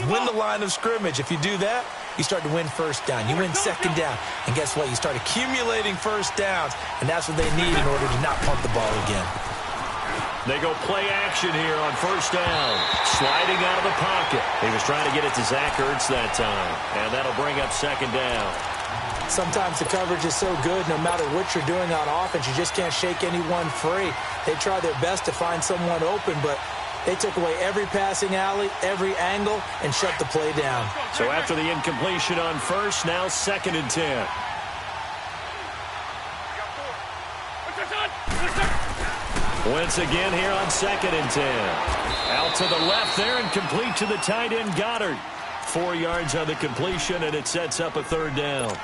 win the line of scrimmage. If you do that, you start to win first down. You win second down. And guess what? You start accumulating first downs, and that's what they need in order to not punt the ball again. They go play action here on first down. Sliding out of the pocket. He was trying to get it to Zach Ertz that time. And that'll bring up second down. Sometimes the coverage is so good, no matter what you're doing on offense, you just can't shake anyone free. They try their best to find someone open, but they took away every passing alley, every angle, and shut the play down. So after the incompletion on first, now 2nd and 10. Once again here on 2nd and 10. Out to the left there and complete to the tight end Goddard. 4 yards on the completion, and it sets up a 3rd down.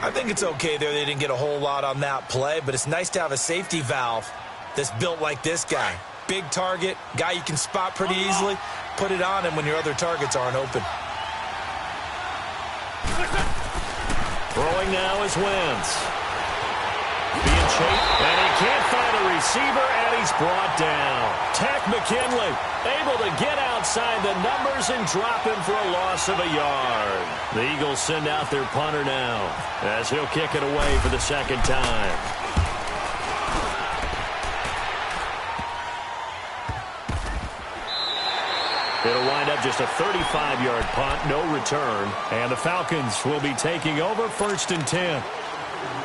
I think it's okay there. They didn't get a whole lot on that play, but it's nice to have a safety valve that's built like this guy. Big target, guy you can spot pretty easily. Put it on him when your other targets aren't open. Throwing now is Wentz. Being chased, and he can't find a receiver, and he's brought down. Tack McKinley able to get outside the numbers and drop him for a loss of a yard. The Eagles send out their punter now as he'll kick it away for the 2nd time. It'll wind up just a 35-yard punt, no return. And the Falcons will be taking over 1st and 10.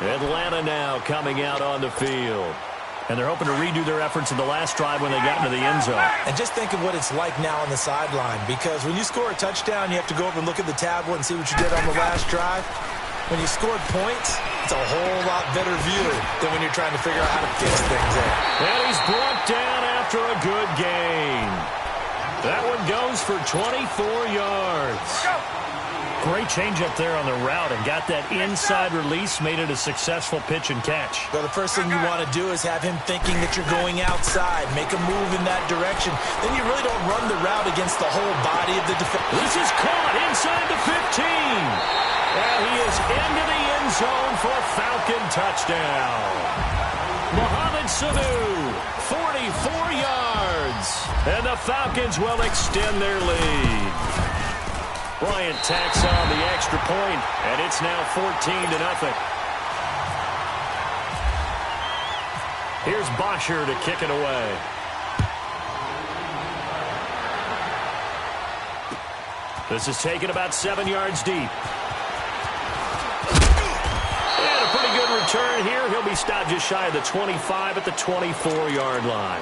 Atlanta now coming out on the field. And they're hoping to redo their efforts in the last drive when they got into the end zone. And just think of what it's like now on the sideline, because when you score a touchdown, you have to go over and look at the tablet and see what you did on the last drive. When you scored points, it's a whole lot better view than when you're trying to figure out how to fix things there. And he's brought down after a good gain. That one goes for 24 yards. Great changeup there on the route and got that inside release, made it a successful pitch and catch. Well, the first thing you want to do is have him thinking that you're going outside, make a move in that direction. Then you really don't run the route against the whole body of the defense. This is caught inside the 15. And he is into the end zone for a Falcon touchdown. Mohamed Sanu, 44 yards. And the Falcons will extend their lead. Bryant tacks on the extra point, and it's now 14-0. Here's Bosher to kick it away. This is taken about 7 yards deep. And a pretty good return here. He'll be stopped just shy of the 25 at the 24-yard line.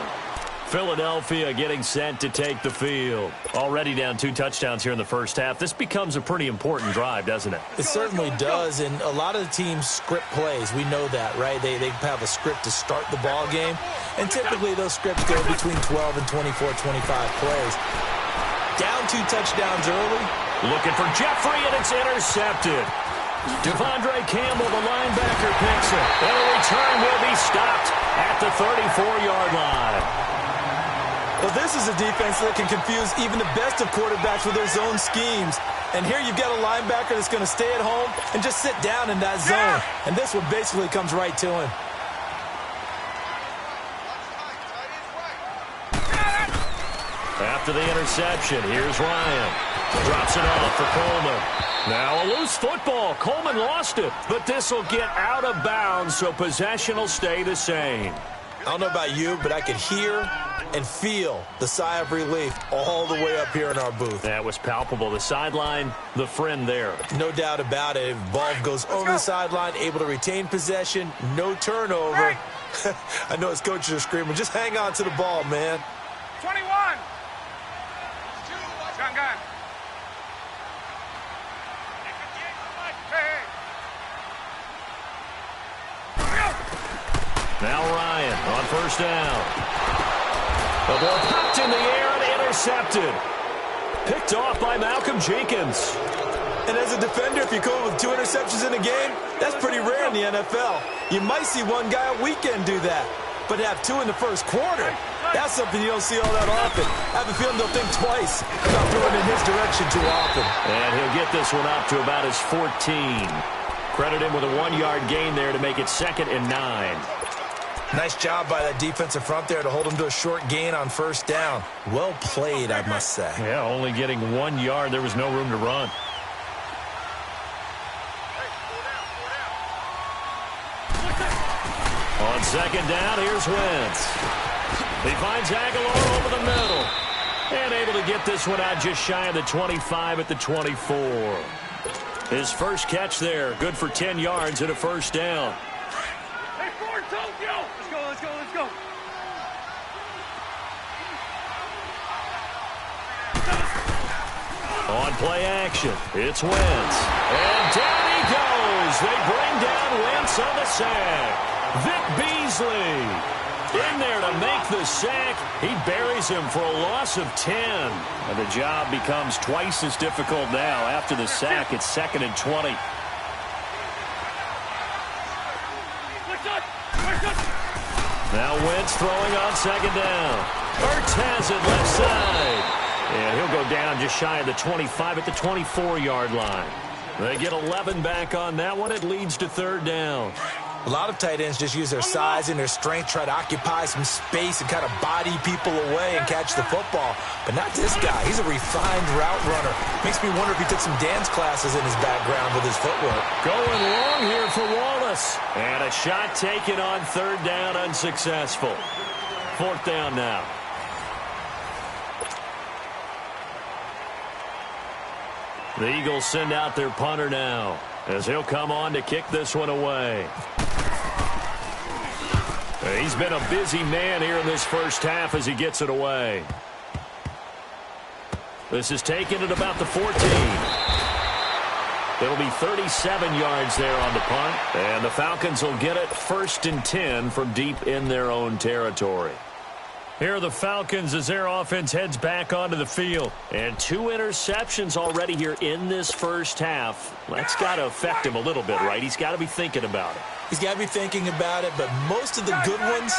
Philadelphia getting set to take the field. Already down 2 touchdowns here in the first half. This becomes a pretty important drive, doesn't it? It certainly does, and a lot of the teams script plays. We know that, right? They have a script to start the ball game, and typically those scripts go between 12 and 24, 25 plays. Down 2 touchdowns early. Looking for Jeffrey, and it's intercepted. Devondre Campbell, the linebacker, picks it. And a return will be stopped at the 34-yard line. Well, this is a defense that can confuse even the best of quarterbacks with their zone schemes. And here you've got a linebacker that's going to stay at home and just sit down in that zone. And this one basically comes right to him. After the interception, here's Ryan. Drops it off for Coleman. Now a loose football. Coleman lost it, but this will get out of bounds, so possession will stay the same. I don't know about you, but I could hear and feel the sigh of relief all the way up here in our booth. That was palpable. The sideline, the friend there. No doubt about it. Ball goes over the sideline, able to retain possession, no turnover. I know his coaches are screaming, just hang on to the ball, man. 21. Gun. Now Ryan on first down. The ball popped in the air and intercepted. Picked off by Malcolm Jenkins. And as a defender, if you go with 2 interceptions in a game, that's pretty rare in the NFL. You might see one guy a weekend do that. But to have 2 in the first quarter, that's something you don't see all that often. I have a feeling they'll think twice about throwing in his direction too often. And he'll get this one up to about his 14. Credit him with a 1-yard gain there to make it 2nd and 9. Nice job by that defensive front there to hold him to a short gain on first down. Well played, I must say. Yeah, only getting 1 yard. There was no room to run. On second down, here's Wentz. He finds Aguilar over the middle. And able to get this one out just shy of the 25 at the 24. His first catch there, good for 10 yards and a first down. Hey, Ford, Tokyo! Let's go. On play action, it's Wentz. And down he goes. They bring down Wentz on the sack. Vic Beasley in there to make the sack. He buries him for a loss of 10. And the job becomes twice as difficult now. After the sack, it's 2nd and 20. Now Wentz throwing on second down. Ertz has it left side. And he'll go down just shy of the 25 at the 24-yard line. They get 11 back on that one. It leads to third down. A lot of tight ends just use their size and their strength, try to occupy some space and kind of body people away and catch the football. But not this guy. He's a refined route runner. Makes me wonder if he took some dance classes in his background with his footwork. Going long here for Wallace. And a shot taken on third down, unsuccessful. Fourth down now. The Eagles send out their punter now as he'll come on to kick this one away. He's been a busy man here in this first half as he gets it away. This is taken at about the 14. It'll be 37 yards there on the punt. And the Falcons will get it 1st and 10 from deep in their own territory. Here are the Falcons as their offense heads back onto the field. And 2 interceptions already here in this first half. That's got to affect him a little bit, right? He's got to be thinking about it. He's got to be thinking about it, but most of the good ones,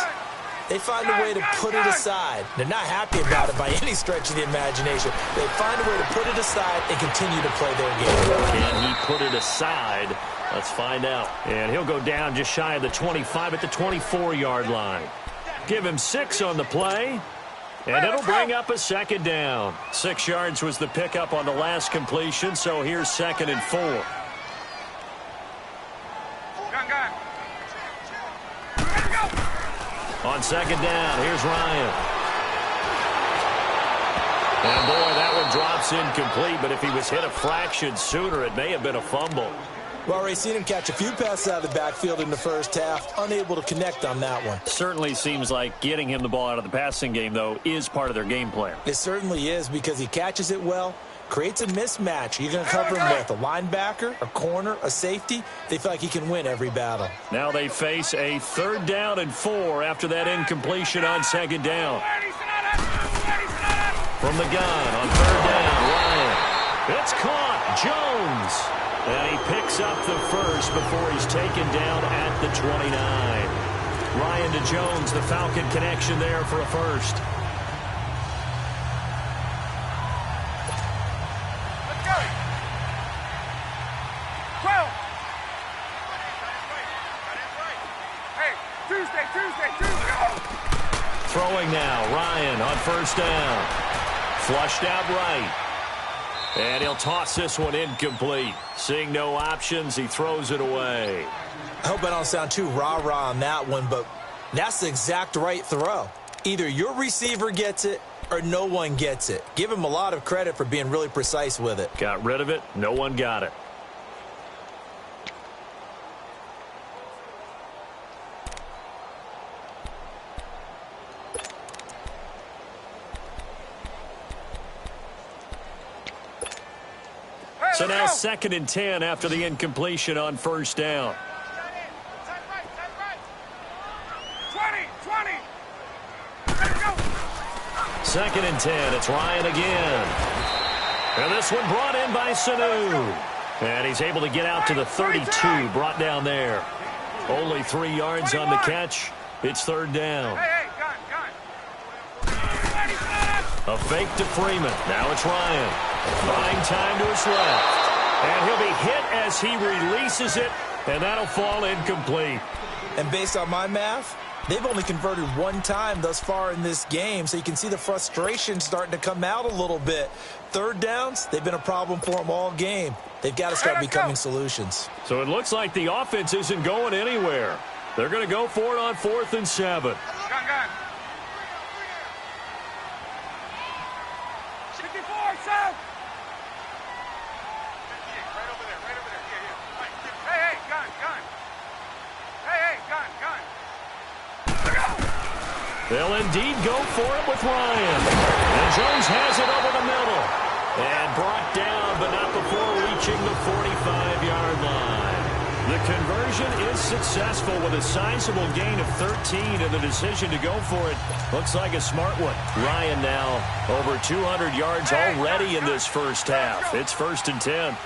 they find a way to put it aside. They're not happy about it by any stretch of the imagination. They find a way to put it aside and continue to play their game. Can he put it aside? Let's find out. And he'll go down just shy of the 25 at the 24-yard line. Give him 6 on the play, and it'll bring up a second down. 6 yards was the pickup on the last completion, so here's 2nd and 4. On second down, here's Ryan. And boy, that one drops incomplete, but if he was hit a fraction sooner, it may have been a fumble. Well, Ray, seen him catch a few passes out of the backfield in the first half, unable to connect on that one. Certainly seems like getting him the ball out of the passing game, though, is part of their game plan. It certainly is because he catches it well, creates a mismatch. You're going to cover him with a linebacker, a corner, a safety. They feel like he can win every battle. Now they face a 3rd down and 4 after that incompletion on second down. From the gun on 3rd down, Ryan. It's caught. Jones. And he picks up the first before he's taken down at the 29. Ryan to Jones, the Falcon connection there for a first. Let's go. 12. Hey, Tuesday. Throwing now, Ryan on first down. Flushed out right. And he'll toss this one incomplete. Seeing no options, he throws it away. I hope I don't sound too rah-rah on that one, but that's the exact right throw. Either your receiver gets it or no one gets it. Give him a lot of credit for being really precise with it. Got rid of it. No one got it. So now 2nd and 10 after the incompletion on first down. 20. 2nd and 10. It's Ryan again. And this one brought in by Sanu. And he's able to get out to the 32, brought down there. Only 3 yards on the catch. It's 3rd down. A fake to Freeman. Now it's Ryan. Buying time to his left. And he'll be hit as he releases it. And that'll fall incomplete. And based on my math, They've only converted one time thus far in this game, so you can see the frustration starting to come out a little bit. Third downs, they've been a problem for them all game. They've got to start becoming solutions. So it looks like the offense isn't going anywhere. They're going to go for it on 4th and 7. Gun. 54, south. Right over there. Yeah. Hey, gun. Hey, gun. They'll indeed go for it with Ryan. And Jones has it over the middle. And brought down, but not before reaching the 45-yard line. The conversion is successful with a sizable gain of 13, and the decision to go for it looks like a smart one. Ryan now over 200 yards already in this first half. It's 1st and 10.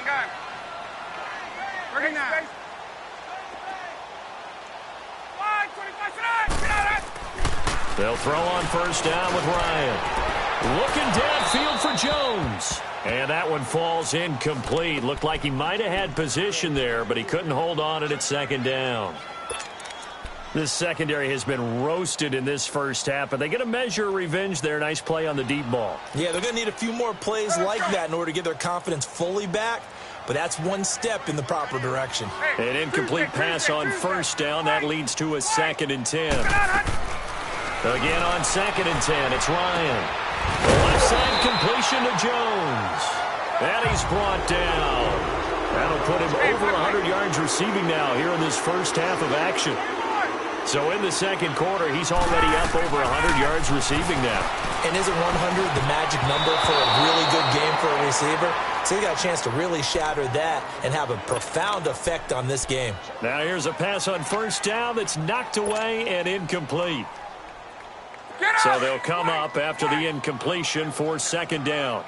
Gun. Bring it now. They'll throw on 1st down with Ryan. Looking downfield for Jones. And that one falls incomplete. Looked like he might have had position there, but he couldn't hold on it at 2nd down. This secondary has been roasted in this first half, but they get a measure of revenge there. Nice play on the deep ball. Yeah, they're going to need a few more plays like that in order to get their confidence fully back, but that's one step in the proper direction. An incomplete pass on 1st down. That leads to a 2nd and 10. Again on 2nd and 10, it's Ryan. The left side completion to Jones. And he's brought down. That'll put him over 100 yards receiving now here in this first half of action. So in the second quarter, he's already up over 100 yards receiving now. And isn't 100 the magic number for a really good game for a receiver? So he got a chance to really shatter that and have a profound effect on this game. Now here's a pass on 1st down that's knocked away and incomplete. So they'll come up after the incompletion for 2nd down.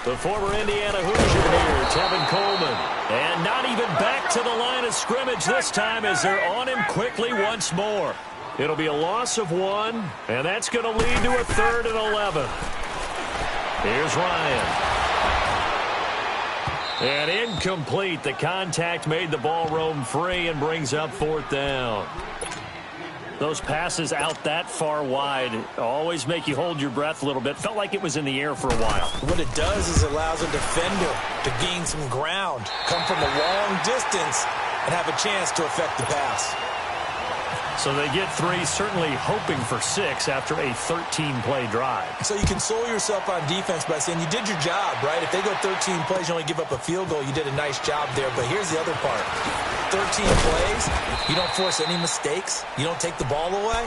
The former Indiana Hoosier here, Tevin Coleman. And not even back to the line of scrimmage this time as they're on him quickly once more. It'll be a loss of 1, and that's going to lead to a 3rd and 11. Here's Ryan. And incomplete. The contact made the ball roam free and brings up 4th down. Those passes out that far wide always make you hold your breath a little bit. Felt like it was in the air for a while. What it does is it allows a defender to gain some ground, come from a long distance, and have a chance to affect the pass. So they get 3, certainly hoping for 6 after a 13-play drive. So you console yourself on defense by saying you did your job, right? If they go 13 plays, you only give up a field goal, you did a nice job there. But here's the other part. 13 plays, you don't force any mistakes, you don't take the ball away.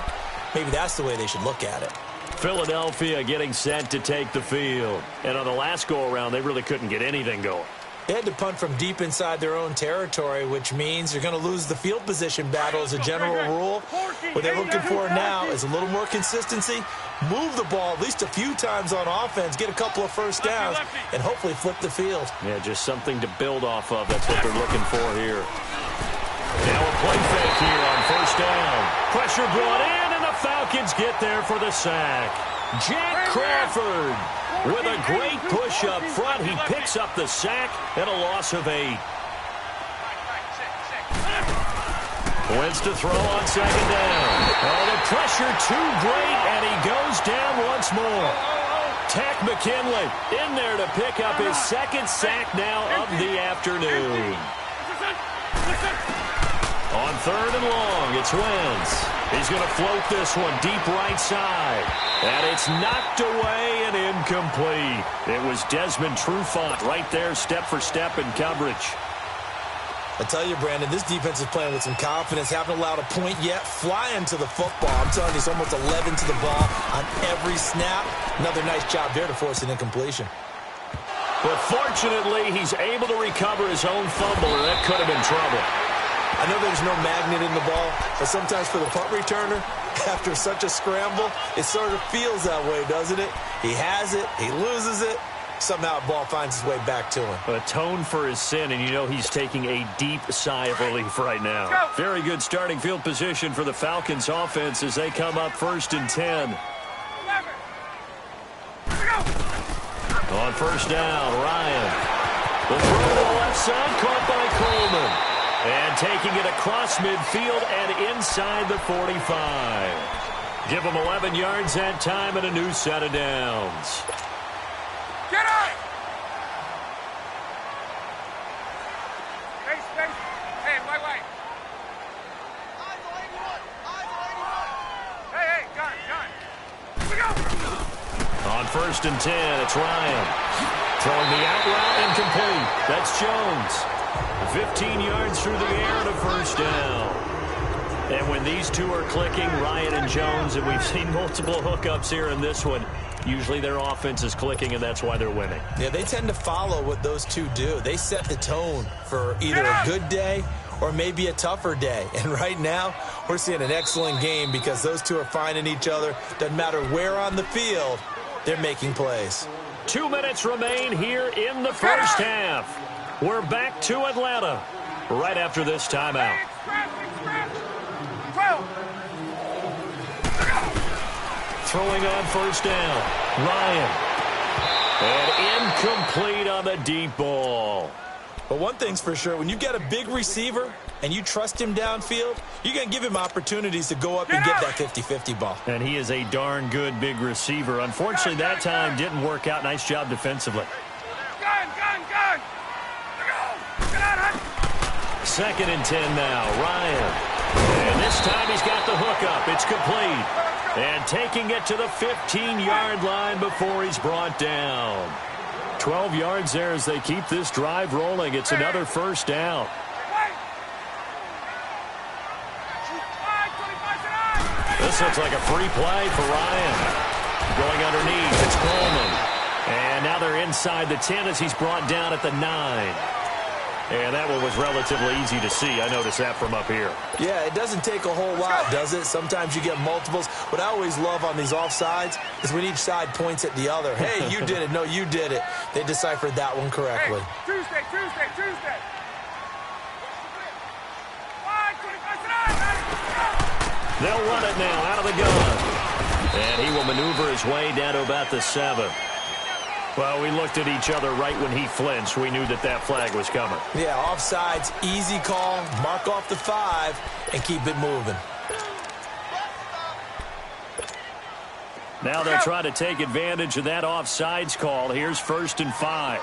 Maybe that's the way they should look at it. Philadelphia getting set to take the field. And on the last go-around, they really couldn't get anything going. They had to punt from deep inside their own territory, which means you're going to lose the field position battle as a general rule. What they're looking for now is a little more consistency, move the ball at least a few times on offense, get a couple of 1st downs, and hopefully flip the field. Yeah, just something to build off of. That's what they're looking for here. Now a play fake here on 1st down. Pressure brought in, and the Falcons get there for the sack. Jack Crawford with a great push up front. He picks up the sack and a loss of 8. Wentz to throw on 2nd down. Oh, the pressure too great, and he goes down once more. Tack McKinley in there to pick up his 2nd sack now of the afternoon. On 3rd and long, it's Wentz. He's going to float this one deep right side. And it's knocked away and incomplete. It was Desmond Trufant right there, step for step in coverage. I tell you, Brandon, this defense is playing with some confidence. Haven't allowed a point yet. Flying to the football. I'm telling you, it's almost 11 to the ball on every snap. Another nice job there to force an incompletion. But fortunately, he's able to recover his own fumble, or that could have been trouble. I know there's no magnet in the ball, but sometimes for the punt returner, after such a scramble, it sort of feels that way, doesn't it? He has it, he loses it, somehow the ball finds its way back to him. Atone for his sin, and you know he's taking a deep sigh of relief right now. Very good starting field position for the Falcons offense as they come up 1st and 10. On 1st down, Ryan. The throw to the left side, caught by Coleman. And taking it across midfield and inside the 45. Give them 11 yards that time and a new set of downs. Get up! Space. Hey, wait. Hey, gun. Here we go! On 1st and 10, it's Ryan. Throwing the out route incomplete. That's Jones. 15 yards through the air to 1st down. And when these two are clicking, Ryan and Jones, and we've seen multiple hookups here in this one, usually their offense is clicking, and that's why they're winning. Yeah, they tend to follow what those two do. They set the tone for either a good day or maybe a tougher day. And right now, we're seeing an excellent game because those two are finding each other. Doesn't matter where on the field, they're making plays. 2 minutes remain here in the 1st half. We're back to Atlanta right after this timeout. Throwing on 1st down, Ryan. And incomplete on the deep ball. But one thing's for sure, when you get a big receiver and you trust him downfield, you're going to give him opportunities to go up and get that 50-50 ball. And he is a darn good big receiver. Unfortunately, that time didn't work out. Nice job defensively. Gun! Get out! 2nd and 10 now, Ryan. And this time he's got the hookup. It's complete. And taking it to the 15-yard line before he's brought down. 12 yards there as they keep this drive rolling. It's another 1st down. This looks like a free play for Ryan. Going underneath, it's Coleman. And now they're inside the 10 as he's brought down at the 9. And that one was relatively easy to see. I noticed that from up here. Yeah, it doesn't take a whole lot, does it? Sometimes you get multiples. What I always love on these offsides is when each side points at the other. Hey, you did it. No, you did it. They deciphered that one correctly. Hey, Tuesday. They'll run it now out of the gun. And he will maneuver his way down to about the 7. Well, we looked at each other right when he flinched. We knew that that flag was coming. Yeah, offsides, easy call. Mark off the 5 and keep it moving. Now they'll try to take advantage of that offsides call. Here's 1st and 5.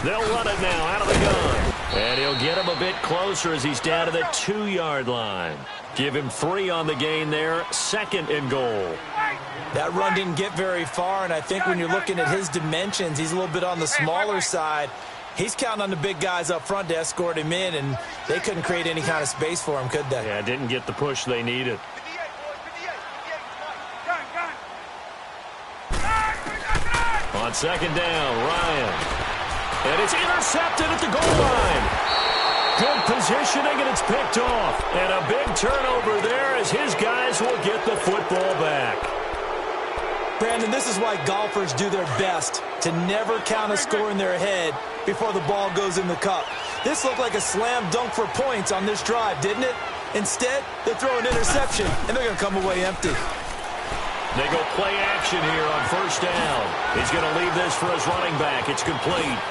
They'll run it now out of the gun. And he'll get him a bit closer as he's down to the 2-yard line. Give him 3 on the gain there. 2nd and goal. That run didn't get very far, and I think when you're looking at his dimensions, he's a little bit on the smaller side. He's counting on the big guys up front to escort him in, and they couldn't create any kind of space for him, could they? Yeah, didn't get the push they needed. On 2nd down, Ryan. And it's intercepted at the goal line. Good positioning, and it's picked off. And a big turnover there as his guys will get the football back. Brandon, this is why golfers do their best to never count a score in their head before the ball goes in the cup. This looked like a slam dunk for points on this drive, didn't it? Instead, they throw an interception, and they're going to come away empty. They go play action here on 1st down. He's going to leave this for his running back. It's complete.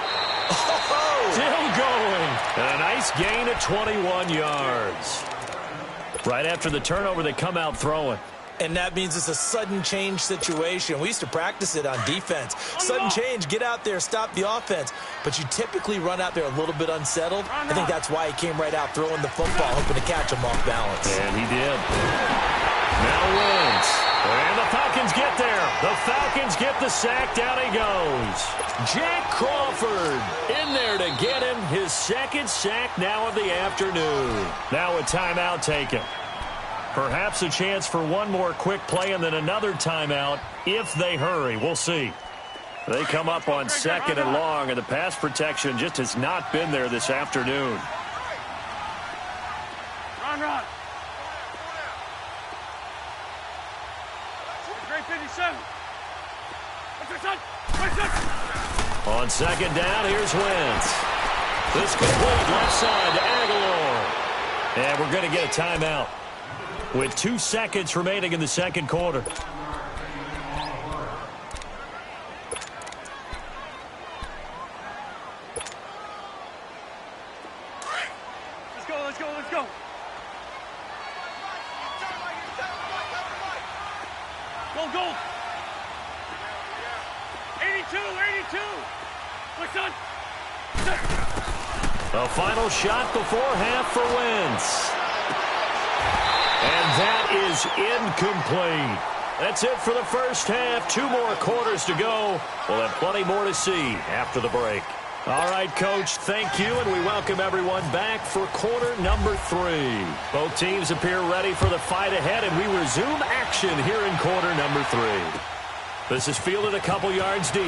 Still going. And a nice gain of 21 yards. Right after the turnover, they come out throwing. And that means it's a sudden change situation. We used to practice it on defense. Sudden change, get out there, stop the offense. But you typically run out there a little bit unsettled. I think that's why he came right out throwing the football, hoping to catch him off balance. And he did. Now Wentz. And the Falcons get there. The Falcons get the sack. Down he goes. Jack Crawford in there to get him his 2nd sack now of the afternoon. Now a timeout taken. Perhaps a chance for one more quick play and then another timeout if they hurry. We'll see. They come up on 2nd and long, and the pass protection just has not been there this afternoon. Run. Great 57. On 2nd down, here's Wentz. This complete left side to Aguilar. And we're going to get a timeout with 2 seconds remaining in the 2nd quarter. Let's go. Goal. 82. What's on? A final shot before half for Wentz. And that is incomplete. That's it for the first half. 2 more quarters to go. We'll have plenty more to see after the break. All right, Coach, thank you, and we welcome everyone back for quarter number 3. Both teams appear ready for the fight ahead, and we resume action here in quarter number 3. This is fielded a couple yards deep.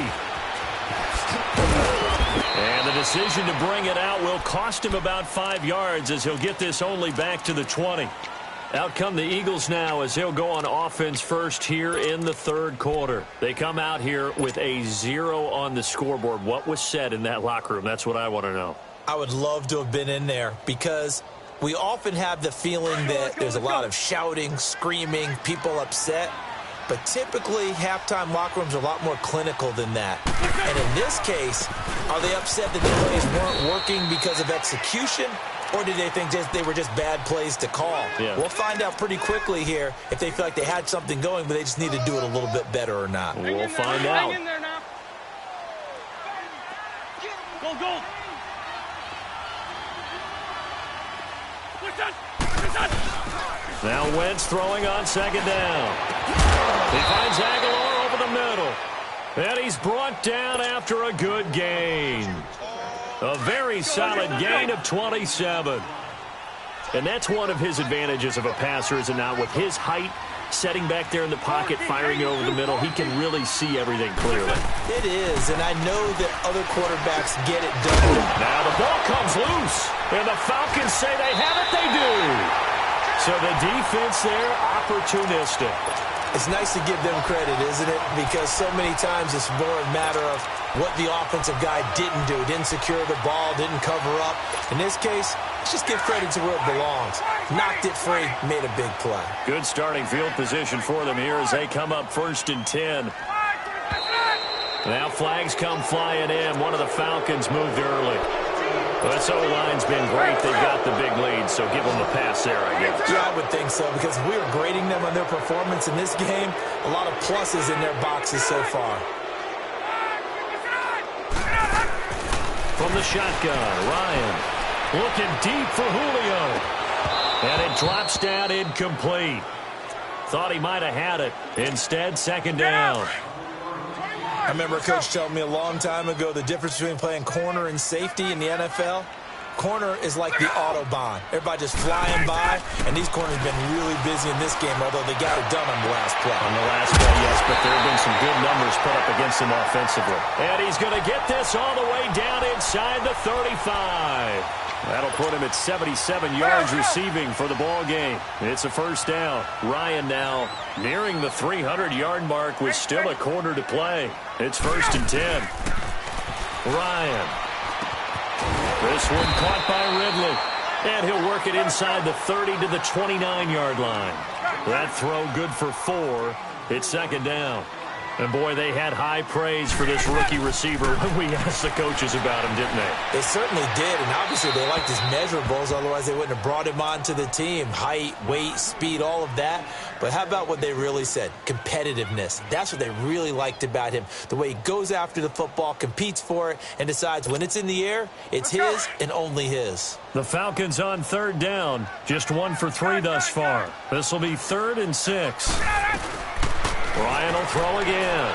And the decision to bring it out will cost him about 5 yards as he'll get this only back to the 20. Out come the Eagles now as they'll go on offense first here in the 3rd quarter. They come out here with a 0 on the scoreboard. What was said in that locker room? That's what I want to know. I would love to have been in there because we often have the feeling that there's a lot of shouting, screaming, people upset. But typically, halftime locker rooms are a lot more clinical than that. And in this case, are they upset that the plays weren't working because of execution? Or did they think they were just bad plays to call? Yeah. We'll find out pretty quickly here if they feel like they had something going, but they just need to do it a little bit better or not. We'll find out. Hang in there now. Goal. Now Wentz throwing on 2nd down. He finds Aguilar over the middle. And he's brought down after a good gain. A very solid gain of 27. And that's one of his advantages of a passer, is it not? With his height, setting back there in the pocket, firing over the middle, he can really see everything clearly. It is, and I know that other quarterbacks get it done. Now the ball comes loose, and the Falcons say they have it, they do. So the defense there, opportunistic. It's nice to give them credit, isn't it? Because so many times it's more a matter of what the offensive guy didn't do. Didn't secure the ball, didn't cover up. In this case, let's just give credit to where it belongs. Knocked it free, made a big play. Good starting field position for them here as they come up 1st and 10. Now flags come flying in. One of the Falcons moved early. This O-line's been great. They've got the big lead, so give them a pass there, I guess. Yeah, I would think so, because we were grading them on their performance in this game. A lot of pluses in their boxes so far. From the shotgun, Ryan looking deep for Julio. And it drops down incomplete. Thought he might have had it. Instead, 2nd down. I remember a coach telling me a long time ago the difference between playing corner and safety in the NFL. Corner is like the Autobahn. Everybody just flying by, and these corners have been really busy in this game, although they got it done on the last play. On the last play, yes, but there have been some good numbers put up against them offensively. And he's going to get this all the way down inside the 35. That'll put him at 77 yards receiving for the ball game. It's a 1st down. Ryan now nearing the 300-yard mark with still a quarter to play. It's 1st and 10. Ryan. This one caught by Ridley. And he'll work it inside the 30 to the 29-yard line. That throw good for 4. It's 2nd down. And, boy, they had high praise for this rookie receiver when we asked the coaches about him, didn't they? They certainly did, and obviously they liked his measurables. Otherwise, they wouldn't have brought him onto the team. Height, weight, speed, all of that. But how about what they really said? Competitiveness. That's what they really liked about him. The way he goes after the football, competes for it, and decides when it's in the air, it's his and only his. The Falcons on 3rd down. Just 1 for 3 thus far. This will be 3rd and 6. Ryan will throw again.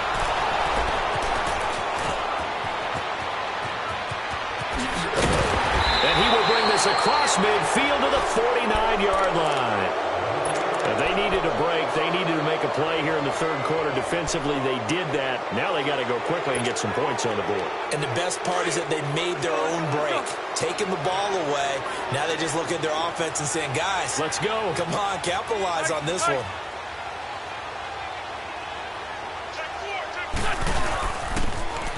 And he will bring this across midfield to the 49-yard line. play here in the third quarter defensively. They did that. Now they got to go quickly and get some points on the board. And the best part is that they made their own break, taking the ball away. Now they just look at their offense and saying, guys, let's go. Come on, capitalize on this one.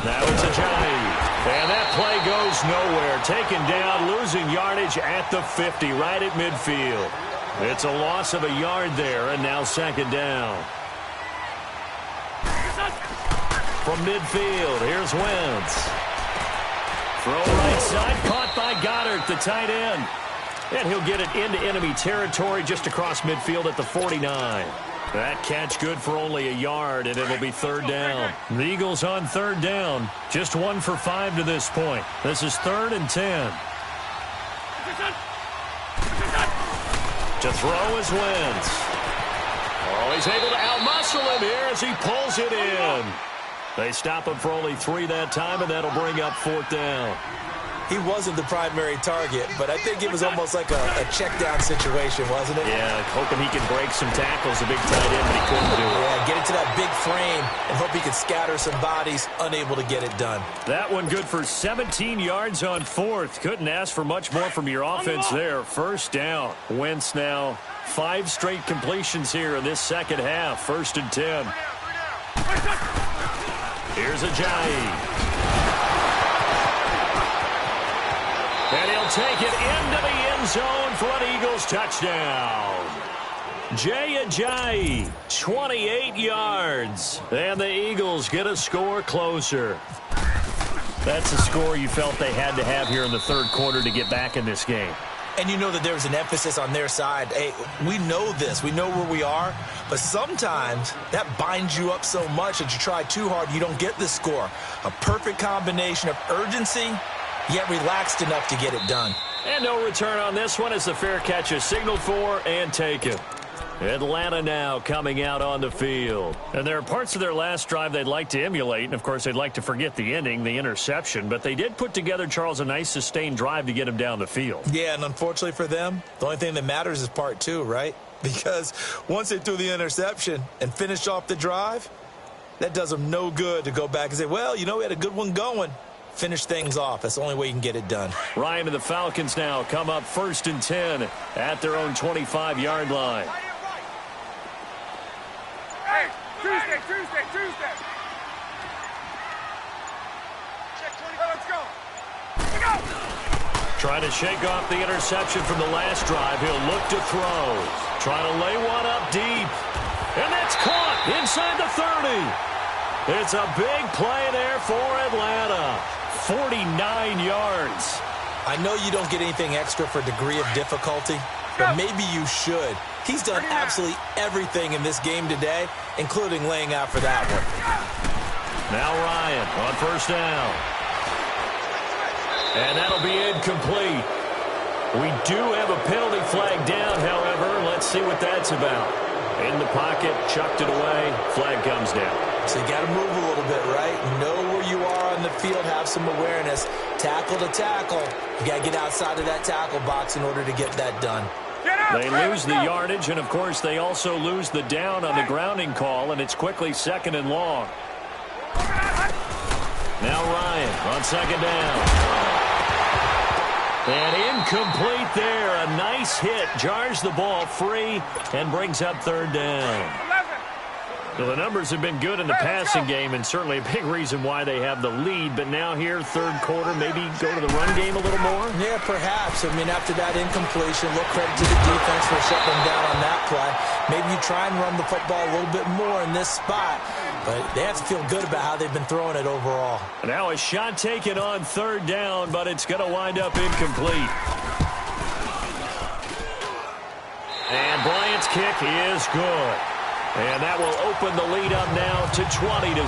Now it's a Johnny. And that play goes nowhere. Taken down, losing yardage at the 50, right at midfield. It's a loss of a yard there, and now second down. From midfield, here's Wentz. Throw right side, caught by Goddard, the tight end. And he'll get it into enemy territory just across midfield at the 49. That catch good for only a yard, and it'll be third down. The Eagles on third down. Just 1 for 5 to this point. This is 3rd and 10. To throw is Wentz. Oh, he's able to outmuscle him here as he pulls it in. They stop him for only 3 that time, and that'll bring up 4th down. He wasn't the primary target, but I think it was almost like a check-down situation, wasn't it? Yeah, hoping he can break some tackles, a big tight end, but he couldn't do it. Yeah, get it to that big frame and hope he can scatter some bodies, unable to get it done. That one good for 17 yards on 4th. Couldn't ask for much more from your offense there. First down. Wentz now 5 straight completions here in this second half. 1st and 10. Here's Ajayi. And he'll take it into the end zone for an Eagles touchdown. Jay Ajayi, 28 yards. And the Eagles get a score closer. That's a score you felt they had to have here in the third quarter to get back in this game. And you know that there was an emphasis on their side. Hey, we know this. We know where we are. But sometimes that binds you up so much that you try too hard, you don't get the score. A perfect combination of urgency, yet relaxed enough to get it done. And no return on this one as the fair catch is signaled for and taken. Atlanta now coming out on the field. And there are parts of their last drive they'd like to emulate. And, of course, they'd like to forget the ending, the interception. But they did put together, Charles, a nice sustained drive to get him down the field. Yeah, and unfortunately for them, the only thing that matters is part 2, right? Because once they threw the interception and finished off the drive, that does them no good to go back and say, well, you know, we had a good one going. Finish things off. That's the only way you can get it done. Ryan and the Falcons now come up 1st and 10 at their own 25-yard line. Hey, Tuesday. Let's go. Trying to shake off the interception from the last drive. He'll look to throw. Trying to lay one up deep. And that's caught inside the 30. It's a big play there for Atlanta. 49 yards. I know you don't get anything extra for degree of difficulty, but maybe you should. He's done absolutely everything in this game today, including laying out for that one. Now Ryan on first down. And that'll be incomplete. We do have a penalty flag down, however. Let's see what that's about. In the pocket, chucked it away. Flag comes down. So you got to move a little bit, right? Know where you are on the field, have some awareness. Tackle to tackle. You got to get outside of that tackle box in order to get that done. They lose the yardage, and, of course, they also lose the down on the grounding call, and it's quickly 2nd and long. Now Ryan on 2nd down. And incomplete there. A nice hit. Jars the ball free and brings up 3rd down. So the numbers have been good in the passing game, and certainly a big reason why they have the lead. But now here, third quarter, maybe go to the run game a little more? Yeah, perhaps. I mean, after that incompletion, a little credit to the defense for shutting them down on that play. Maybe you try and run the football a little bit more in this spot. But they have to feel good about how they've been throwing it overall. Now a shot taken on 3rd down, but it's going to wind up incomplete. And Bryant's kick is good. And that will open the lead up now to 20-7.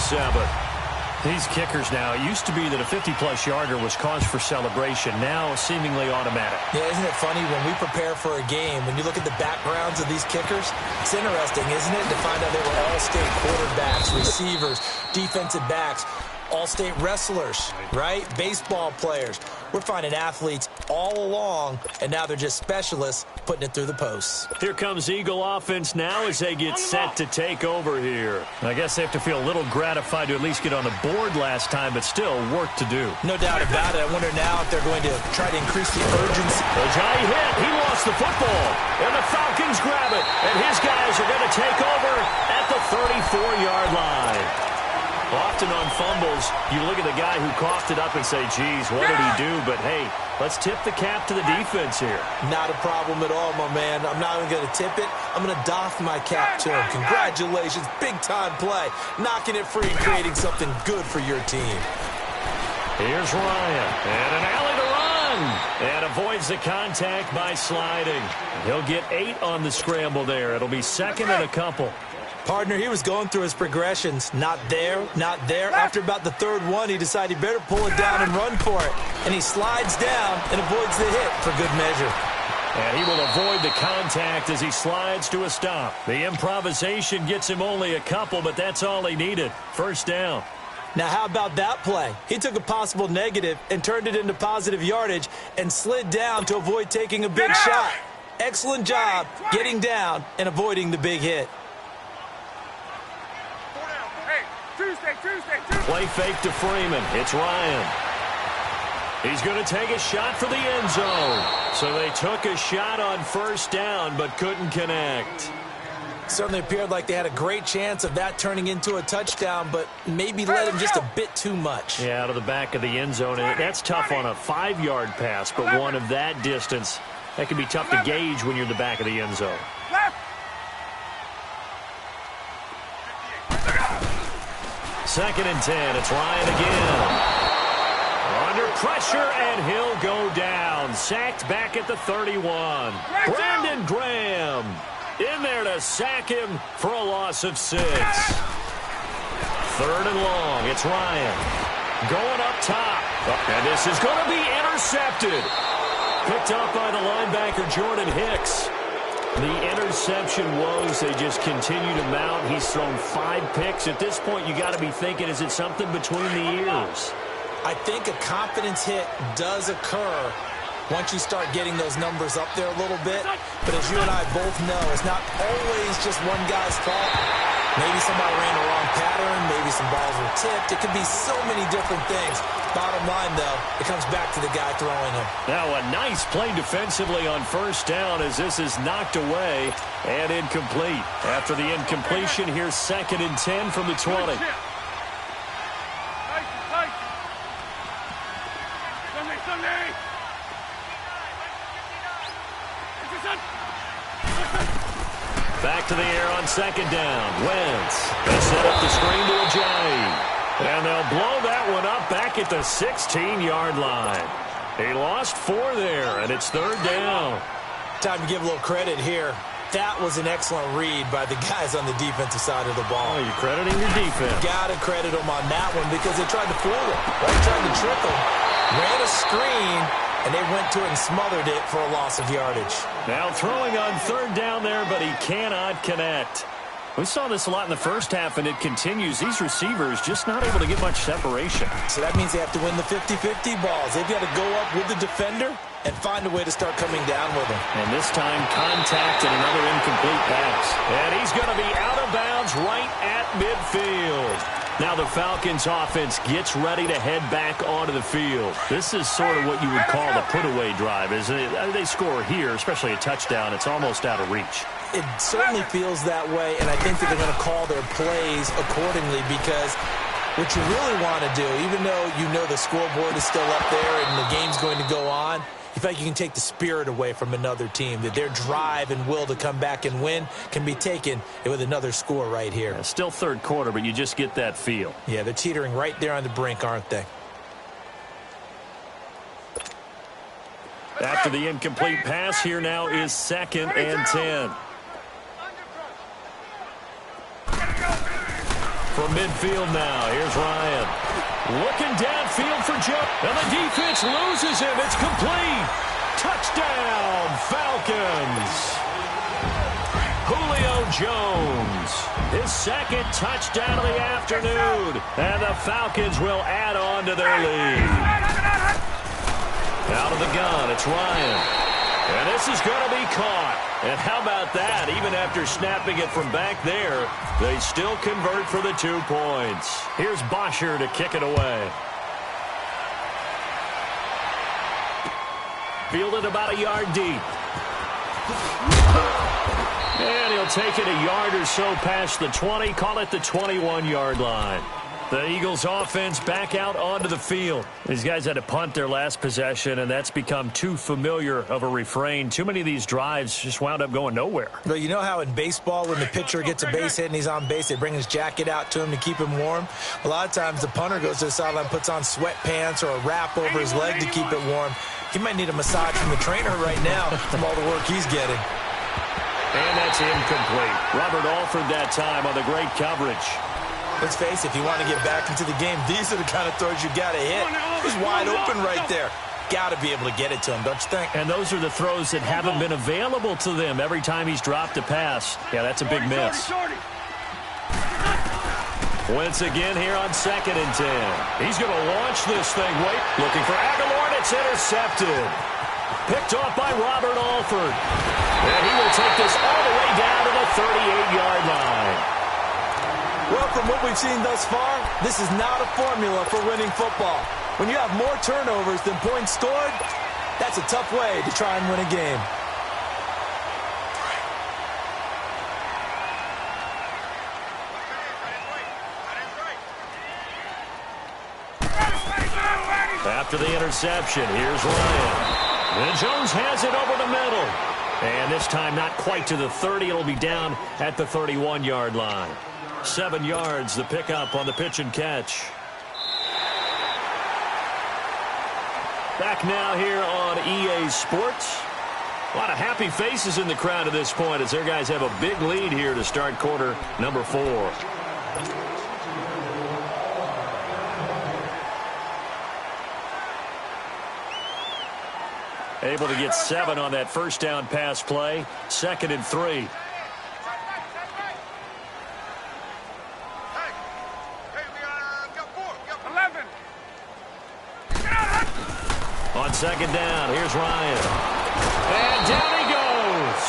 These kickers now, it used to be that a 50-plus yarder was cause for celebration. Now seemingly automatic. Yeah, isn't it funny when we prepare for a game, when you look at the backgrounds of these kickers, it's interesting, isn't it, to find out they were all-state quarterbacks, receivers, defensive backs, all-state wrestlers, right? Baseball players. We're finding athletes all along, and now they're just specialists putting it through the posts. Here comes Eagle offense now as they get set to take over here. I guess they have to feel a little gratified to at least get on the board last time, but still work to do. No doubt about it. I wonder now if they're going to try to increase the urgency. Ajayi hit. He lost the football. And the Falcons grab it. And his guys are going to take over at the 34-yard line. Often on fumbles, you look at the guy who coughed it up and say, geez, what did he do? But, hey, let's tip the cap to the defense here. Not a problem at all, my man. I'm not even going to tip it. I'm going to doff my cap to him. Congratulations. Big-time play. Knocking it free and creating something good for your team. Here's Ryan. And an alley to run. And avoids the contact by sliding. He'll get 8 on the scramble there. It'll be second and a couple. Partner, he was going through his progressions. Not there, not there. After about the third one, he decided he better pull it down and run for it. And he slides down and avoids the hit for good measure. And he will avoid the contact as he slides to a stop. The improvisation gets him only a couple, but that's all he needed. First down. Now, how about that play? He took a possible negative and turned it into positive yardage and slid down to avoid taking a big shot. Excellent job getting down and avoiding the big hit. Play fake to Freeman. It's Ryan. He's going to take a shot for the end zone. So they took a shot on first down but couldn't connect. Certainly appeared like they had a great chance of that turning into a touchdown, but maybe led him just a bit too much. Yeah, out of the back of the end zone. And that's tough on a 5-yard pass, but one of that distance, that can be tough to gauge when you're in the back of the end zone. Second and 10. It's Ryan again. Under pressure, and he'll go down. Sacked back at the 31. Brandon Graham in there to sack him for a loss of 6. Third and long. It's Ryan. Going up top. And this is going to be intercepted. Picked up by the linebacker, Jordan Hicks. The interception was they just continue to mount. He's thrown 5 picks. At this point, you got to be thinking, is it something between the ears? I think a confidence hit does occur once you start getting those numbers up there a little bit. But as you and I both know, it's not always just one guy's fault. Maybe somebody ran the wrong pattern. Maybe some balls were tipped. It could be so many different things. Bottom line, though, it comes back to the guy throwing him. Now a nice play defensively on first down as this is knocked away and incomplete. After the incompletion, here's second and 10 from the 20. Back to the air on second down. Wentz. They set up the screen to Ajayi. And they'll blow that one up back at the 16-yard line. He lost 4 there, and it's third down. Time to give a little credit here. That was an excellent read by the guys on the defensive side of the ball. Oh, you're crediting your defense. Got to credit them on that one because they tried to fool him. They tried to trick him. Ran a screen, and they went to it and smothered it for a loss of yardage. Now throwing on third down there, but he cannot connect. We saw this a lot in the first half, and it continues. These receivers just not able to get much separation. So that means they have to win the 50-50 balls. They've got to go up with the defender and find a way to start coming down with him. And this time, contact and another incomplete pass. And he's going to be out of bounds right at midfield. Now the Falcons offense gets ready to head back onto the field. This is sort of what you would call the put-away drive, isn't it? They score here, especially a touchdown. It's almost out of reach. It certainly feels that way, and I think that they're going to call their plays accordingly because what you really want to do, even though you know the scoreboard is still up there and the game's going to go on, you feel like you can take the spirit away from another team, that their drive and will to come back and win can be taken with another score right here. Yeah, still third quarter, but you just get that feel. Yeah, they're teetering right there on the brink, aren't they? After the incomplete pass, here now is second and 10. From midfield now, here's Ryan. Looking downfield for Joe. And the defense loses him. It's complete. Touchdown, Falcons. Julio Jones. His second touchdown of the afternoon. And the Falcons will add on to their lead. Out of the gun, it's Ryan. And this is going to be caught. And how about that? Even after snapping it from back there, they still convert for the 2 points. Here's Bosher to kick it away. Fielded about a yard deep. And he'll take it a yard or so past the 20, call it the 21-yard line. The Eagles offense back out onto the field. These guys had to punt their last possession, and that's become too familiar of a refrain. Too many of these drives just wound up going nowhere. Well, you know how in baseball when the pitcher gets a base hit and he's on base, they bring his jacket out to him to keep him warm? A lot of times the punter goes to the sideline, puts on sweatpants or a wrap over his leg to keep it warm. He might need a massage from the trainer right now from all the work he's getting. And that's incomplete. Robert Alford that time on the great coverage. Let's face it, if you want to get back into the game, these are the kind of throws you got to hit. He's wide open right there. Got to be able to get it to him, don't you think? And those are the throws that haven't been available to them every time he's dropped a pass. Yeah, that's a big miss. Once again here on 2nd and 10. He's going to launch this thing. Wait, looking for Aguilar, and it's intercepted. Picked off by Robert Alford. And he will take this all the way down to the 38-yard line. Well, from what we've seen thus far, this is not a formula for winning football. When you have more turnovers than points scored, that's a tough way to try and win a game. After the interception, here's Ryan. And Jones has it over the middle. And this time not quite to the 30. It'll be down at the 31-yard line. 7 yards, the pickup on the pitch and catch. Back now here on EA Sports. A lot of happy faces in the crowd at this point as their guys have a big lead here to start quarter number 4. Able to get 7 on that first down pass play. 2nd and 3. On 2nd down, here's Ryan. And down he goes.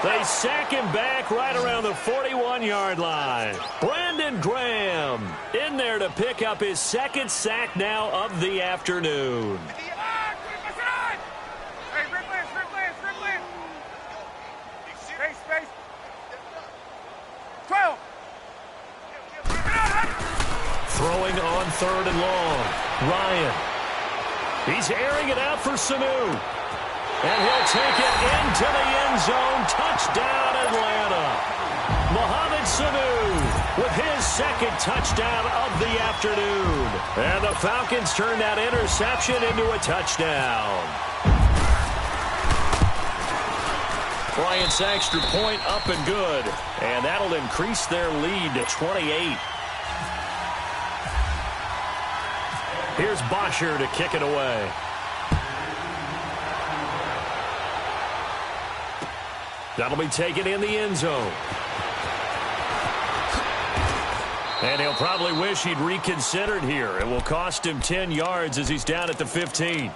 They sack him back right around the 41-yard line. Brandon Graham in there to pick up his 2nd sack now of the afternoon. Throwing on 3rd and long. Ryan. He's airing it out for Sanu. And he'll take it into the end zone. Touchdown, Atlanta. Mohamed Sanu with his 2nd touchdown of the afternoon. And the Falcons turn that interception into a touchdown. Bryant's extra point up and good. And that'll increase their lead to 28. Here's Bosher to kick it away. That'll be taken in the end zone. And he'll probably wish he'd reconsidered here. It will cost him 10 yards as he's down at the 15.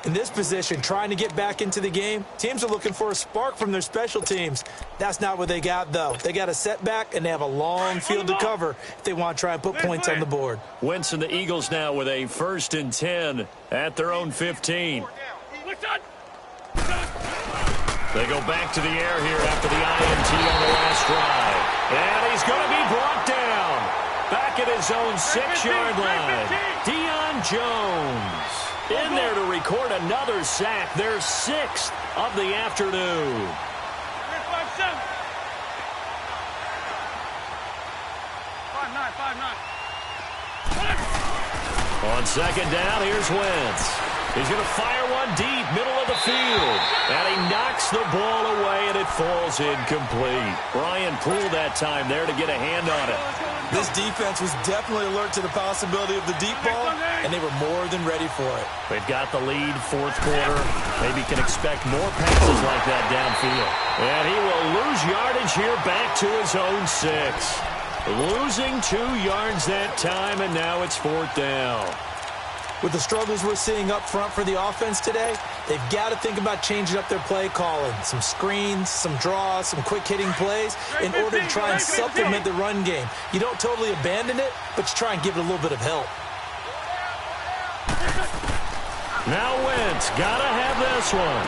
In this position, trying to get back into the game, teams are looking for a spark from their special teams. That's not what they got, though. They got a setback, and they have a long field to cover if they want to try and put points on the board. Wentz and the Eagles now with a 1st and 10 at their own 15. They go back to the air here after the INT on the last drive. And he's going to be brought down. Back at his own 6-yard line. Deion Jones in there to record another sack. Their 6th of the afternoon. On 2nd down, here's Wentz. He's going to fire one deep, middle of the field. And he knocks the ball away, and it falls incomplete. Brian Poole that time there to get a hand on it. This defense was definitely alert to the possibility of the deep ball, and they were more than ready for it. They've got the lead, 4th quarter. Maybe can expect more passes like that downfield. And he will lose yardage here back to his own 6. Losing 2 yards that time, and now it's 4th down. With the struggles we're seeing up front for the offense today, they've got to think about changing up their play calling. Some screens, some draws, some quick-hitting plays in order to try and supplement the run game. You don't totally abandon it, but you try and give it a little bit of help. Now Wentz, gotta have this one.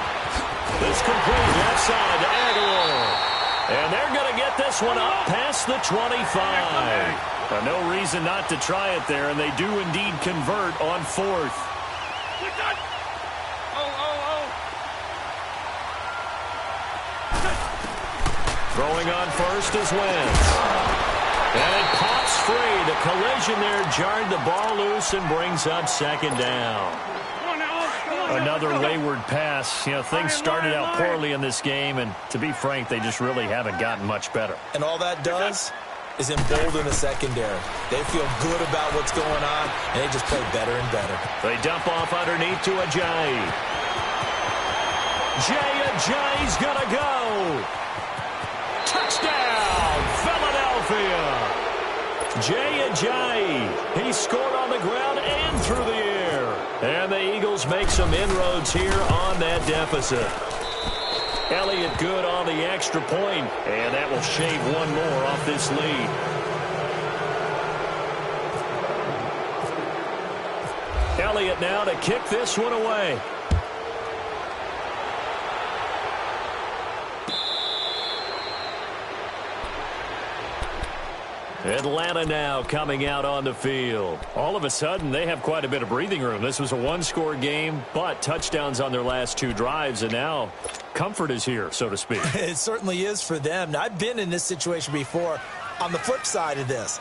This complete left side to Aguilar. And they're going to get this one up past the 25. No reason not to try it there, and they do indeed convert on 4th. Throwing on first is Wentz. And it pops free. The collision there jarred the ball loose and brings up 2nd down. Another wayward pass. You know, things started out poorly in this game, and to be frank, they just really haven't gotten much better. And all that does is embolden the secondary. They feel good about what's going on, and they just play better and better. They dump off underneath to Ajayi. Ajayi's gonna go. Touchdown, Philadelphia. Ajayi. He scored on the ground and through the air. And the Eagles make some inroads here on that deficit. Elliott good on the extra point, and that will shave one more off this lead. Elliott now to kick this one away. Atlanta now coming out on the field. All of a sudden, they have quite a bit of breathing room. This was a one-score game, but touchdowns on their last 2 drives, and now comfort is here, so to speak. It certainly is for them. Now, I've been in this situation before on the flip side of this,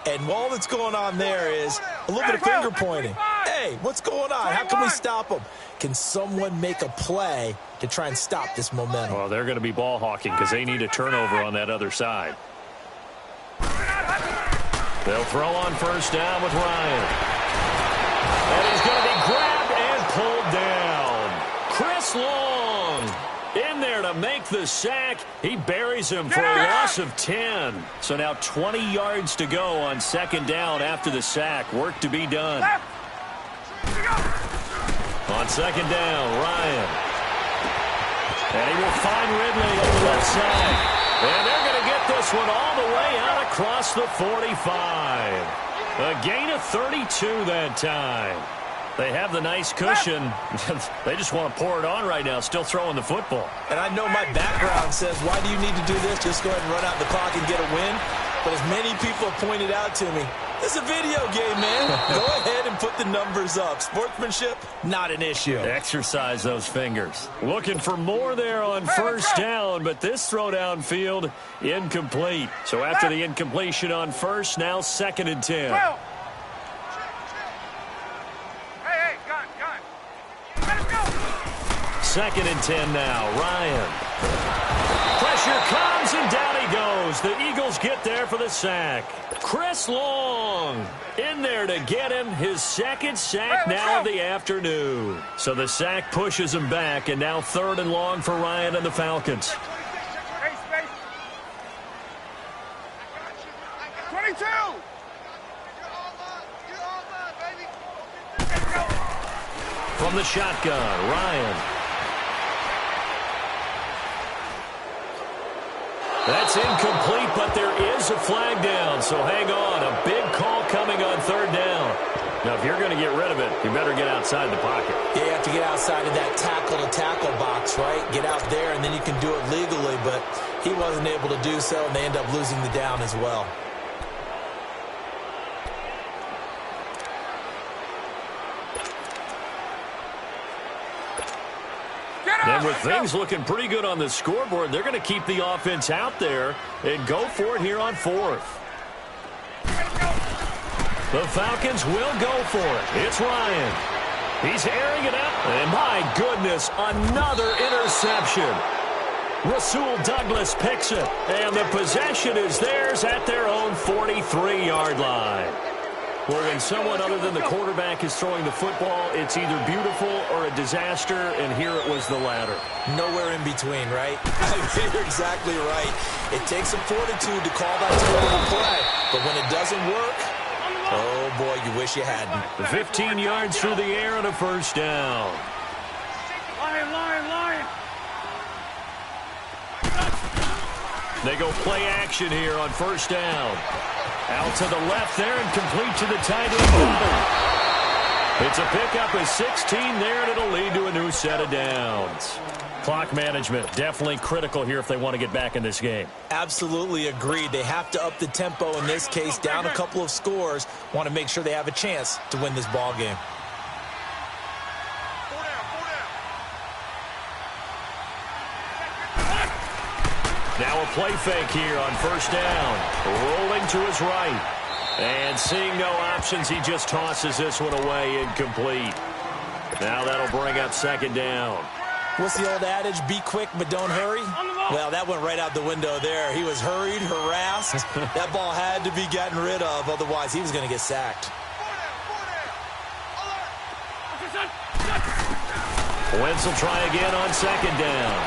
and all that's going on there is a little bit of finger pointing. Hey, what's going on? How can we stop them? Can someone make a play to try and stop this momentum? Well, they're going to be ball hawking because they need a turnover on that other side. They'll throw on first down with Ryan. And he's going to be grabbed and pulled down. Chris Long in there to make the sack. He buries him for a loss of 10. So now 20 yards to go on 2nd down after the sack. Work to be done. On 2nd down, Ryan. And he will find Ridley on the left side. And they're going to get this one all the way out across the 45. A gain of 32 that time. They have the nice cushion. They just want to pour it on right now, still throwing the football. And I know my background says, why do you need to do this? Just go ahead and run out the clock and get a win. But as many people have pointed out to me, this is a video game, man. Go ahead and put the numbers up. Sportsmanship, not an issue. Exercise those fingers. Looking for more there on first down, but this throw downfield, incomplete. So after the incompletion on first, now 2nd and 10. Hey, gun. Let us go. 2nd and 10 now, Ryan. Pressure comes, and down he goes. The Eagles get there for the sack. Chris Long in there to get him his 2nd sack now of the afternoon. So the sack pushes him back, and now 3rd and long for Ryan and the Falcons. 22. From the shotgun, Ryan. That's incomplete, but there is a flag down, so hang on. A big call coming on 3rd down. Now, if you're going to get rid of it, you better get outside the pocket. Yeah, you have to get outside of that tackle-to-tackle box, right? Get out there, and then you can do it legally, but he wasn't able to do so, and they end up losing the down as well. And with things looking pretty good on the scoreboard, they're going to keep the offense out there and go for it here on 4th. The Falcons will go for it. It's Ryan. He's airing it up. And my goodness, another interception. Rasul Douglas picks it. And the possession is theirs at their own 43-yard line. Well, when someone other than the quarterback is throwing the football, it's either beautiful or a disaster, and here it was the latter. Nowhere in between, right? You're exactly right. It takes some fortitude to call that type of play, but when it doesn't work, Oh, boy, you wish you hadn't. 15 yards through the air and a first down. Lion. They go play action here on first down. Out to the left there and complete to the tight end. It's a pickup of 16 there, and it'll lead to a new set of downs. Clock management, definitely critical here if they want to get back in this game. Absolutely agreed. They have to up the tempo in this case, down a couple of scores. Want to make sure they have a chance to win this ball game. Now a play fake here on first down. Rolling to his right. And seeing no options, he just tosses this one away, incomplete. Now that'll bring up second down. What's the old adage? Be quick, but don't hurry? Well, that went right out the window there. He was hurried, harassed. That ball had to be gotten rid of, otherwise he was going to get sacked. Wentz will try again on second down.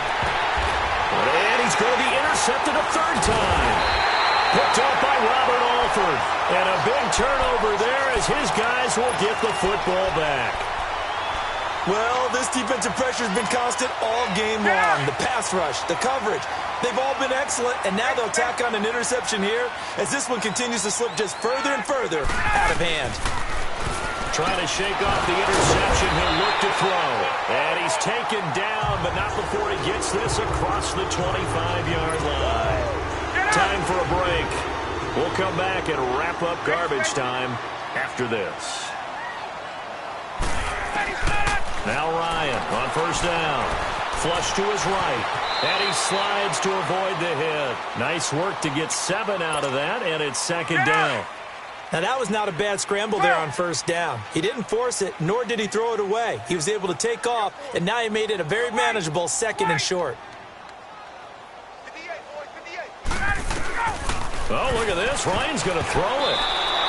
And he's going to be intercepted a third time. Picked off by Robert Alford. And a big turnover there as his guys will get the football back. Well, this defensive pressure has been constant all game long. The pass rush, the coverage, they've all been excellent, and now they'll tack on an interception here as this one continues to slip just further and further out of hand. Trying to shake off the interception, he'll look to throw. And he's taken down, but not before he gets this across the 25-yard line. Time for a break. We'll come back and wrap up garbage time after this. Now Ryan on first down. Flush to his right. And he slides to avoid the hit. Nice work to get 7 out of that, and it's second down. Now, that was not a bad scramble there on first down. He didn't force it, nor did he throw it away. He was able to take off, and now he made it a very manageable second and short. Oh, look at this. Ryan's going to throw it.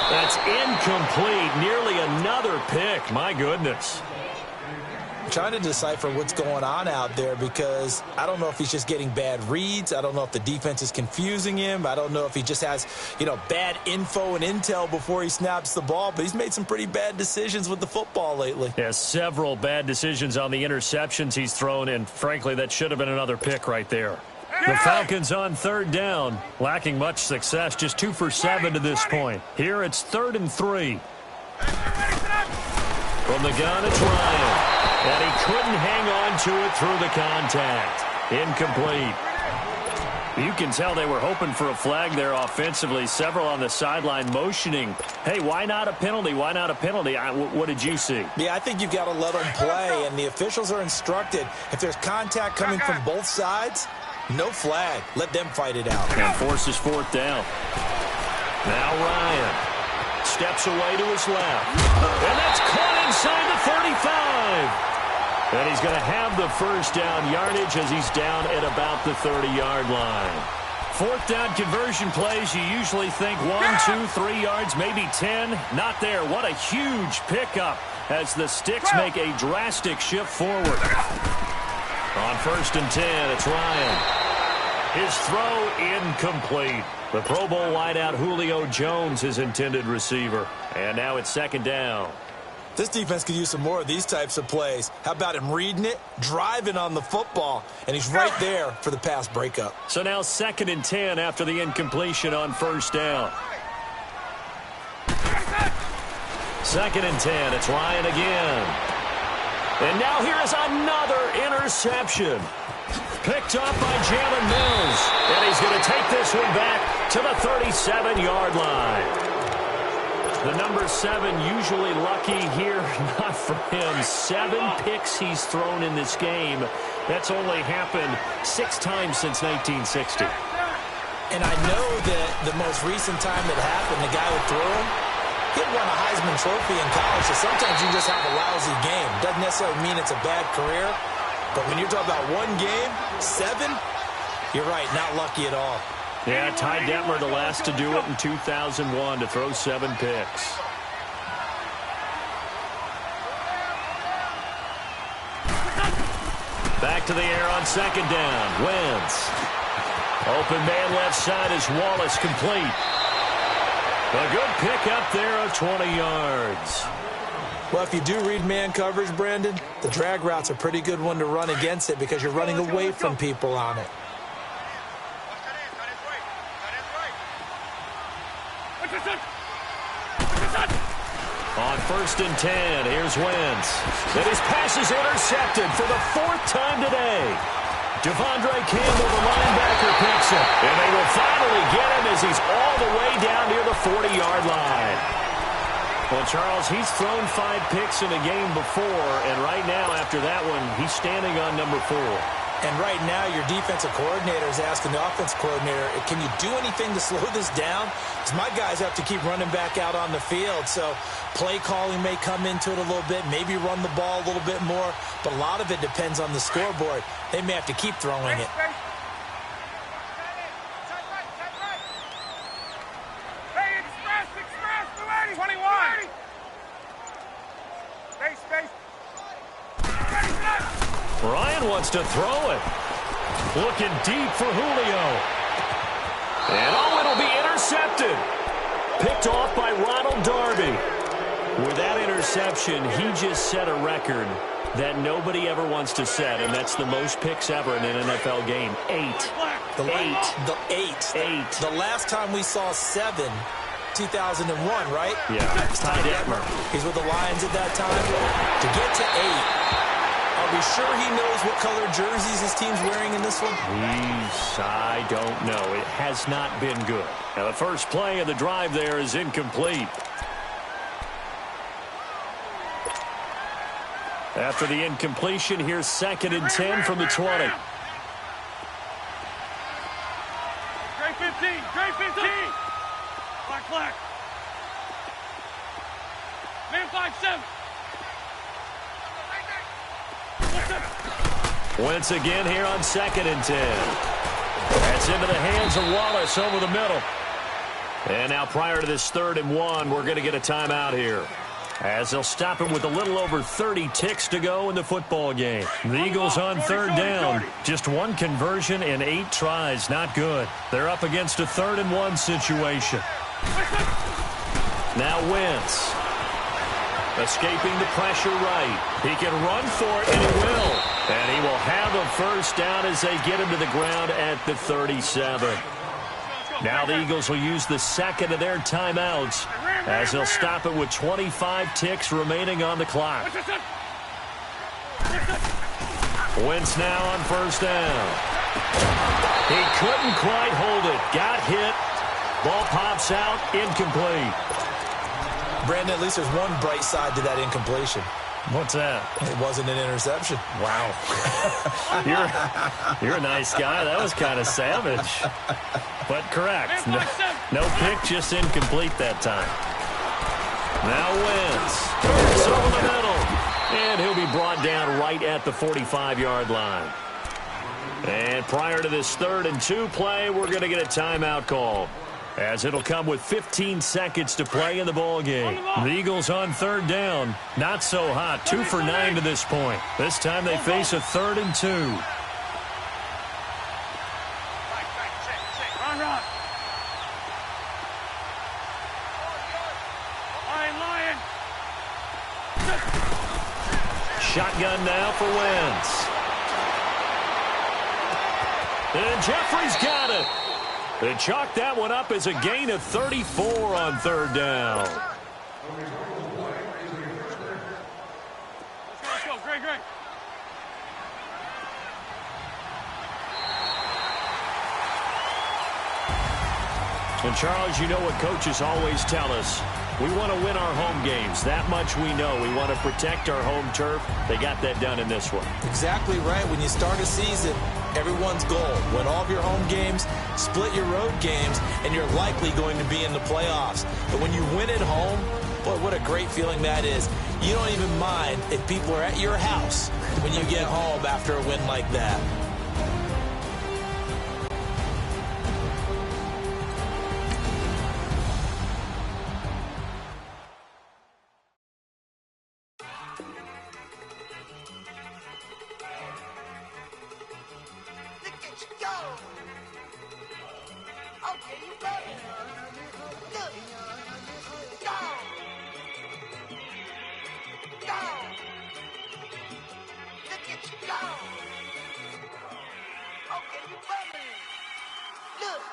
That's incomplete. Nearly another pick. My goodness. I'm trying to decipher what's going on out there because I don't know if he's just getting bad reads. I don't know if the defense is confusing him. I don't know if he just has, bad info and intel before he snaps the ball. But he's made some pretty bad decisions with the football lately. Yeah, several bad decisions on the interceptions he's thrown, and frankly, that should have been another pick right there. The Falcons on third down, lacking much success, just 2 for 7 to this point. Here it's 3rd and 3. From the gun, it's Ryan. And he couldn't hang on to it through the contact. Incomplete. You can tell they were hoping for a flag there offensively. Several on the sideline motioning. Hey, why not a penalty? Why not a penalty? What did you see? Yeah, I think you've got to let them play, and the officials are instructed. If there's contact coming from both sides, no flag. Let them fight it out. And forces 4th down. Now Ryan steps away to his left. And that's caught inside the 35. And he's going to have the first down yardage as he's down at about the 30-yard line. 4th down conversion plays, you usually think 1, 2, 3 yards, maybe 10. Not there. What a huge pickup as the Sticks make a drastic shift forward. On 1st and 10, it's Ryan. His throw incomplete. The Pro Bowl wideout Julio Jones, his intended receiver. And now it's 2nd down. This defense could use some more of these types of plays. How about him reading it, driving on the football, and he's right there for the pass breakup. So now 2nd and 10 after the incompletion on 1st down. 2nd and 10, it's Ryan again. And now here is another interception. Picked up by Jalen Mills. And he's going to take this one back to the 37-yard line. The number 7 usually lucky here, not for him. 7 picks he's thrown in this game. That's only happened 6 times since 1960. And I know that the most recent time it happened, the guy who threw him, he won a Heisman Trophy in college, so sometimes you just have a lousy game. Doesn't necessarily mean it's a bad career, but when you're talking about one game, 7, you're right, not lucky at all. Yeah, Ty Detmer, the last to do it in 2001, to throw 7 picks. Back to the air on 2nd down. Wentz. Open man left side is Wallace, complete. A good pick up there of 20 yards. Well, if you do read man coverage, Brandon, the drag route's a pretty good one to run against it because you're running away from people on it. On 1st and 10, here's Wentz. And his pass is intercepted for the 4th time today. Devondre Campbell, the linebacker, picks him. And they will finally get him as he's all the way down near the 40-yard line. Well, Charles, he's thrown 5 picks in a game before, and right now, after that one, he's standing on number 4. And right now, your defensive coordinator is asking the offensive coordinator, can you do anything to slow this down? Because my guys have to keep running back out on the field. So play calling may come into it a little bit, maybe run the ball a little bit more. But a lot of it depends on the scoreboard. They may have to keep throwing it. Hey, express, 21. Space. Ryan wants to throw it. Looking deep for Julio. And it'll be intercepted. Picked off by Ronald Darby. With that interception, he just set a record that nobody ever wants to set, and that's the most picks ever in an NFL game. 8. The last time we saw 7, 2001, right? Yeah, Ty Detmer. He's with the Lions at that time. To get to 8, are we sure he knows what color jerseys his team's wearing in this one? I don't know. It has not been good. Now, the first play of the drive there is incomplete. After the incompletion, here's 2nd and 10 from the 20. Gray 15. Black. Man 5-7. Wentz again here on 2nd and 10. That's into the hands of Wallace over the middle. And now prior to this 3rd and 1, we're going to get a timeout here, as they'll stop him with a little over 30 ticks to go in the football game. The Eagles on 3rd down. Just 1 conversion and 8 tries. Not good. They're up against a 3rd and 1 situation. Now Wentz. Escaping the pressure right. He can run for it, and he will. And he will have a first down as they get him to the ground at the 37. Now the Eagles will use the 2nd of their timeouts, as they'll stop it with 25 ticks remaining on the clock. Wentz now on 1st down. He couldn't quite hold it. Got hit. Ball pops out. Incomplete. Brandon, at least there's one bright side to that incompletion. What's that? It wasn't an interception. Wow. You're a nice guy. That was kind of savage. But correct. No pick, just incomplete that time. Now Wentz. It's over the middle. And he'll be brought down right at the 45-yard line. And prior to this 3rd and 2 play, we're going to get a timeout call, as it'll come with 15 seconds to play in the ball game. The Eagles on 3rd down. Not so hot. 2 for 9 to this point. This time they face a 3rd and 2. Run. Lion. Shotgun now for Wentz. And Jeffrey's got it. They chalk that one up as a gain of 34 on 3rd down. Let's go. Great. And Charles, you know what coaches always tell us. We want to win our home games. That much we know. We want to protect our home turf. They got that done in this one. Exactly right. When you start a season, everyone's goal: win all of your home games, split your road games, and you're likely going to be in the playoffs. But when you win at home, boy, what a great feeling that is. You don't even mind if people are at your house when you get home after a win like that.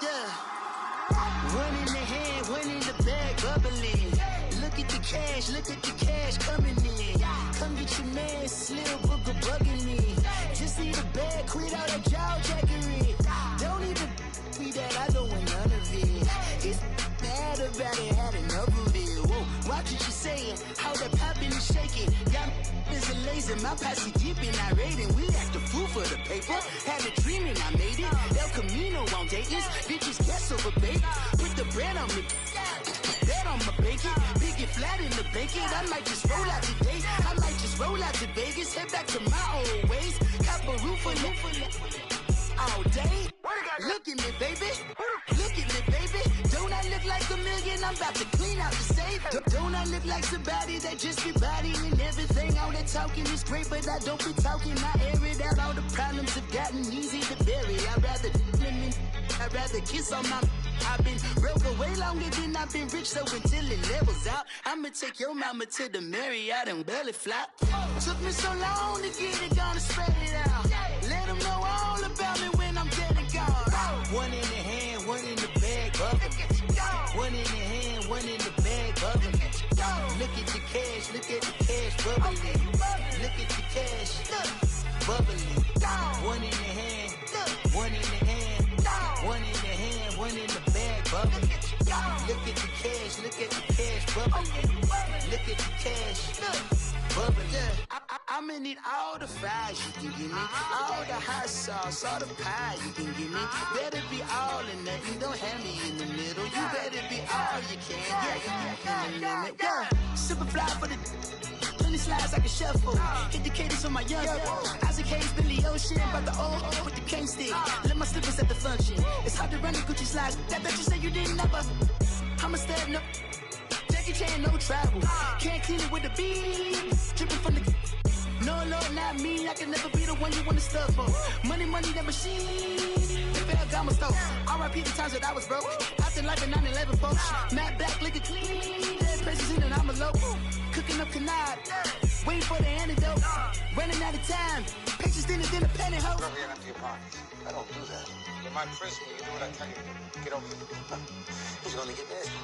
Yeah. One in the hand, one in the bag, bubbling. Look at the cash coming in. Come get your man, Slim Booker bugging me. Just need a bag, quit all that jaw jackery. Don't even me that I don't want none of it. He's mad about it, had enough of it. Whoa, watch what you saying, how that poppin' and shaking. Got is a laser, my posse deep and I raiding. We act the fool for the paper. Had a dream and I made it. El Camino on Dayton's, bitches guess over bait. Put the bread on me, bet on my bacon. Big and flat in the bacon. I might just roll out today. I might just roll out to Vegas. Head back to my old ways. Cop a roof for all day. Look at me, baby. Look at me, baby. Don't I look like a million? I'm about to clean out the safe. Don't I look like somebody that just be bodying everything? All that talking is great, but I don't be talking. I air it out. All the problems have gotten easy to bury. I'd rather kiss on my. I've been broke way longer than I've been rich, so until it levels out, I'ma take your mama to the Marriott and belly flop. Took me so long to get it, gonna spread it out. Let them know all about me when I'm dead and gone. One in the hand, one in the bag, bubbling. One in the hand, one in the bag, bubbling. Look at the cash, bubbling. Look at the cash, bubbling. One in the hand, one in the hand, one in the hand, one in the bag, bubbling. Look at the cash, bubbling. Look at the cash, bubbling. I'ma need all the fries you can give me, all the hot sauce, all the pie you can give me. Better be all or nothing, don't have me in the middle. You better be all you can, yeah. Super fly for the 20 slides like a shuffle. Hit the cadence on my young Isaac Hayes, Billy Ocean, about the old with the cane stick. Let my slippers at the function. It's hard to run the Gucci slides. That you say you didn't never. I'm a step no. Jackie Chan, no travel. Can't clean it with the beat. Dripping from the. No, Lord, not me. I can never be the one you want to stuff for. Money, that machine. They fell down my stove. R.I.P. the times that I was broke. Acting like a 9/11 folks. Matte black, liquor clean. Dead presses in and I'm a local. Cooking up canard. Waiting for the antidote. Running out of time. Pictures thinner than a pantyhose. Rub your empty pockets. I don't do that. In my prison, you do what I tell you to do. Get over here. He's gonna get nasty.